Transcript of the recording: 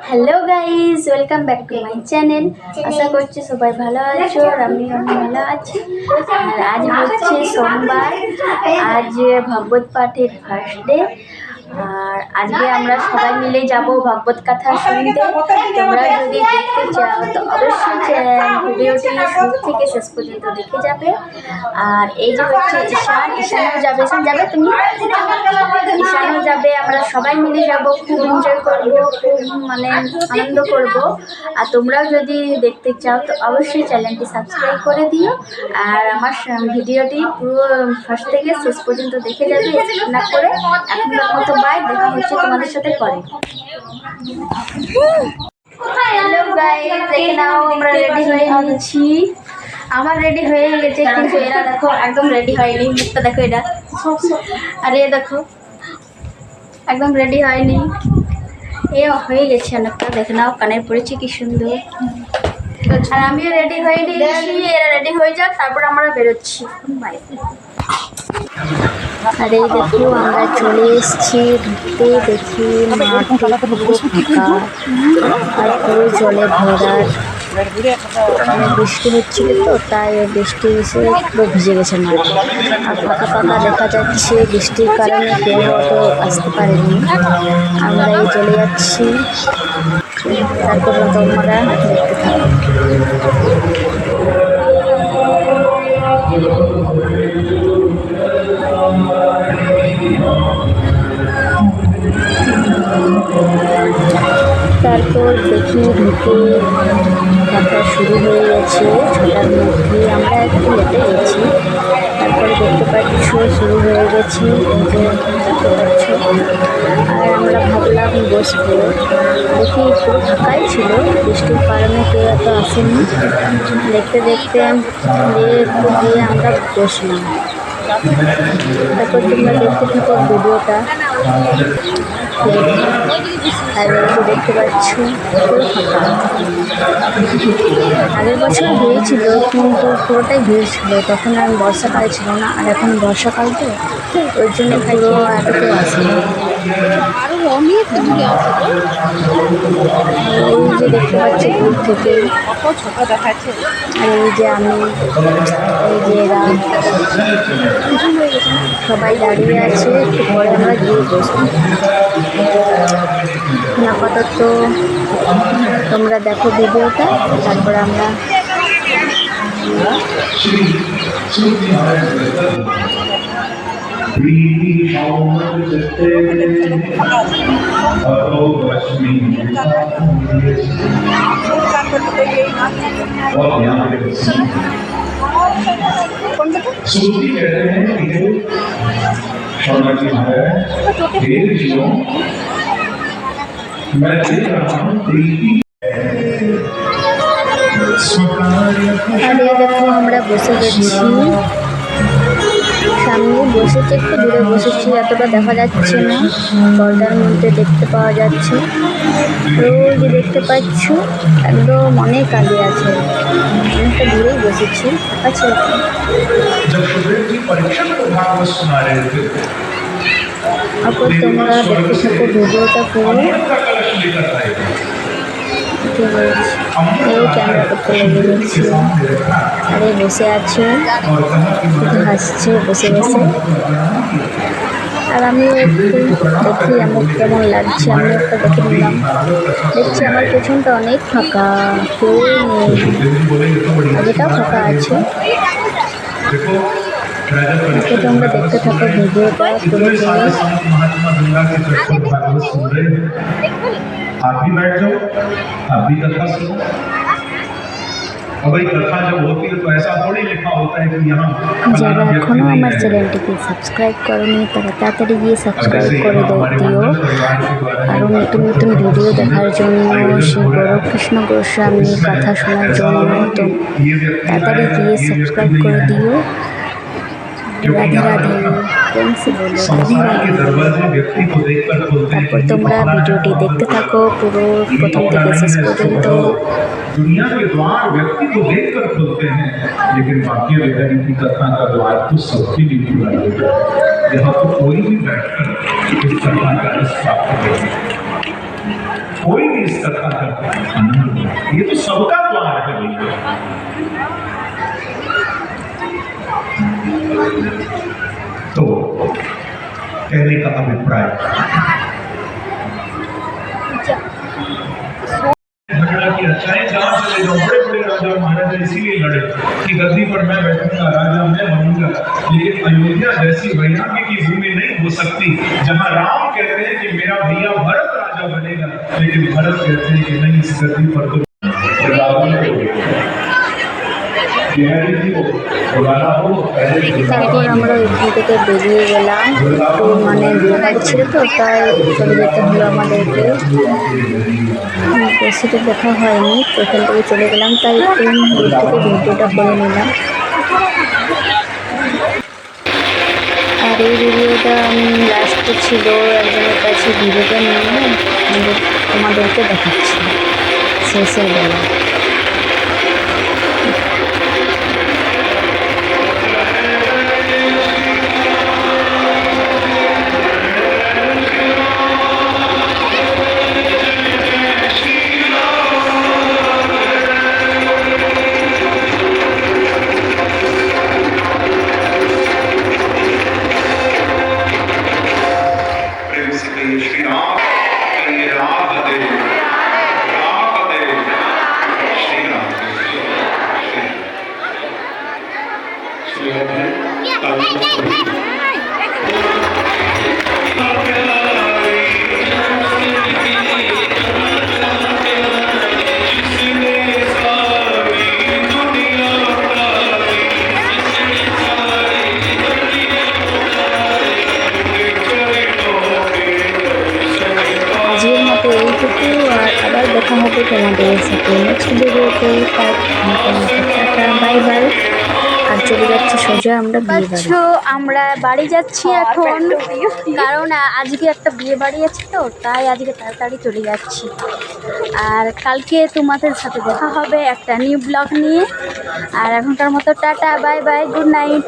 Hello guys, welcome back to my channel. আশা করছি সবাই ভালো আছো আর আমি অনেক ভালো আছি। আর আজ হচ্ছে সোমবার, আজ ভাগবত পাঠের ফার্স্ট ডে। আর আজকে আমরা সবাই মিলে যাব ভাগবত কথা শুনতে। তোমরা যদি দেখতে চাও তো অবশ্যই ভিডিওটি শুরু থেকে শেষ পর্যন্ত দেখে যাবে। আর এই যে হচ্ছে ঈশানও যাবে। যাবে তুমি? ঈশানও যাবে, আমরা সবাই মিলে যাব, খুব এনজয় করবো, খুব মানে আনন্দ করব। আর তোমরাও যদি দেখতে চাও তো অবশ্যই চ্যানেলটি সাবস্ক্রাইব করে দিও। আর আমার ভিডিওটি পুরো ফার্স্ট থেকে শেষ পর্যন্ত দেখে যাবে, স্কিপ না করে। এখনকার মতো বাই, দেখা হচ্ছে তোমাদের সাথে পরে। হ্যালো গাইস, দেখে নাও আমরা রেডি হয়ে নিয়েছি। আমার রেডি হয়ে গেছে, কিন্তু এরা দেখো একদম রেডি হয়নি। মুখটা দেখো এটা, আর এ দেখো একদম রেডি হয়নি। এ হয়ে গেছে অনেকটা, দেখে নাও কানের পড়েছে কি সুন্দর। আর আমিও রেডি হয়ে নিয়েছি, এরা রেডি হয়ে যাক, তারপর আমরা বেরোচ্ছি। আর এই দেখো আমরা চলে এসেছি, ঢুকতে দেখি মাঠ পুরো ফাঁকা আর পুরো জলে ভরার। বৃষ্টি হচ্ছিল তো, তাই বৃষ্টি এসে পুরো ভিজে গেছে মাঠ। আর ফাঁকা ফাঁকা দেখা যাচ্ছে, বৃষ্টির কারণে কেউ অত আসতে পারেনি। আমরা এই চলে যাচ্ছি, তারপর তোমরা দেখতে থাকো। তারপর দেখি ঢুকে দেখা শুরু হয়ে গেছে। 6টার মধ্যে আমরা একটু লেটে গেছি। তারপরে দেখতে পাচ্ছ শুরু হয়ে গেছে, দেখতে পাচ্ছ। আর আমরা ভাবলাম বসবো, দেখি পুরো ফাঁকাই ছিল, বৃষ্টির কারণে কেউ এত আসেনি। দেখতে দেখতে একটু গিয়ে আমরা বসলাম। তারপর তোমরা দেখতে থাকো ভিডিওটা। আর দেখতে পাচ্ছ পুরো ফাঁকা। আগের বছর হয়েছিল, কিন্তু পুরোটাই ভিড় ছিল। তখন আর বর্ষাকাল ছিল না, আর এখন বর্ষাকাল তো, ওই জন্য পুরো এত কেউ আসে না। এই যে দেখতে পাচ্ছি দূর থেকে, আর এই যে আমি, এই যে এরা সবাই দাঁড়িয়ে আছে। একটু পরে আমরা গিয়ে বসবো। আপাতত তোমরা দেখো ভিডিওটা, তারপর আমরা सूफी कहते हैं कि जो शर्मा जी है, हे जीवों, मैं देख रहा हूँ प्रीति। আর এই দেখো আমরা বসে গেছি, সামনে বসেছি, একটু দূরে বসেছি, এতটা দেখা যাচ্ছে না, পর্দার মধ্যে দেখতে পাওয়া যাচ্ছে। ওই যে দেখতে পাচ্ছ একদম অনেক আগে আছে, অনেকটা দূরেই বসেছি। আচ্ছা, তারপর তোমরা দেখতে থাকো ভিডিওটা পুরো। ক্যামেরা করতে লেগে গেছি। আরে বসে আছে, শুধু হাসছে বসে বসে। আর আমিও একটু দেখি আমার কেমন লাগছে, আমি একটা দেখে নিলাম। দেখছি আমার পেছনটা অনেক ফাঁকা, কেউ নেই, আগেটাও ফাঁকা আছে। তোমরা দেখতে থাকো ভিডিওটা পুরো। आप भी बैठ जाओ, आप भी कथा सुनो। और भाई कथा जब होती है तो ऐसा थोड़ी लिखा होता है कि यहाँ যারা এখনও আমার চ্যানেলটিকে সাবস্ক্রাইব করোনি তারা তাড়াতাড়ি গিয়ে সাবস্ক্রাইব করে দিও। আরও নতুন নতুন ভিডিও দেখার জন্য, শ্রী গৌরকৃষ্ণ গোস্বামী কথা শোনার জন্য তো তাড়াতাড়ি গিয়ে সাবস্ক্রাইব করে দিও। রাধে রাধে, প্রেমসে বলো রাধে রাধে। তারপর তোমরা ভিডিওটি দেখতে থাকো পুরো প্রথম থেকে শেষ পর্যন্ত। दुनिया के द्वार व्यक्ति को देखकर खुलते हैं, लेकिन भाग्य विधानी की कथा का द्वार तो सबके लिए खुला होगा। यहाँ तो कोई भी बैठकर इस कथा का रस प्राप्त करेगा। कोई भी इस कथा का आनंद ले। ये तो सबका द्वार है भैया। तो कहने का अभिप्राय झगड़ा की अच्छाई जहाँ चले जाओ, बड़े बड़े राजा महाराजा इसीलिए लड़े कि गद्दी पर मैं बैठूंगा, राजा मैं बनूंगा। लेकिन अयोध्या जैसी वैराग्य की भूमि नहीं हो सकती जहाँ राम कहते हैं कि मेरा भैया भरत राजा बनेगा, लेकिन भरत कहते हैं कि नहीं, इस गद्दी पर तो তারপর আমরা এখান থেকে বেরিয়ে গেলাম। তো মানে বিয়ে বাড়ি ছিল তো, তাই চলে যেতে হলো আমাদেরকে। বেশি তো দেখা হয়নি, তো এখান থেকে চলে গেলাম, তাই একটু দূর থেকে ভিডিওটা করে নিলাম। আর এই ভিডিওটা লাস্টে ছিল একজনের কাছে ভিডিওটা নিয়ে তোমাদেরকে দেখাচ্ছি শেষের বেলা। श्री राम राधे राधे श्री राम আজকের মতো এইটুকু, আর আবার দেখা হবে তোমাদের সাথে নেক্সট ভিডিওতে। Bye bye. আর চলে যাচ্ছি সোজা আমরা বিয়ে বাড়ি। আমরা বাড়ি যাচ্ছি এখন, কারণ আজকে একটা বিয়ে বাড়ি আছে তো, তাই আজকে তাড়াতাড়ি চলে যাচ্ছি। আর কালকে তোমাদের সাথে দেখা হবে একটা নিউ ব্লগ নিয়ে। আর এখনকার মতো tata, bye bye, good night.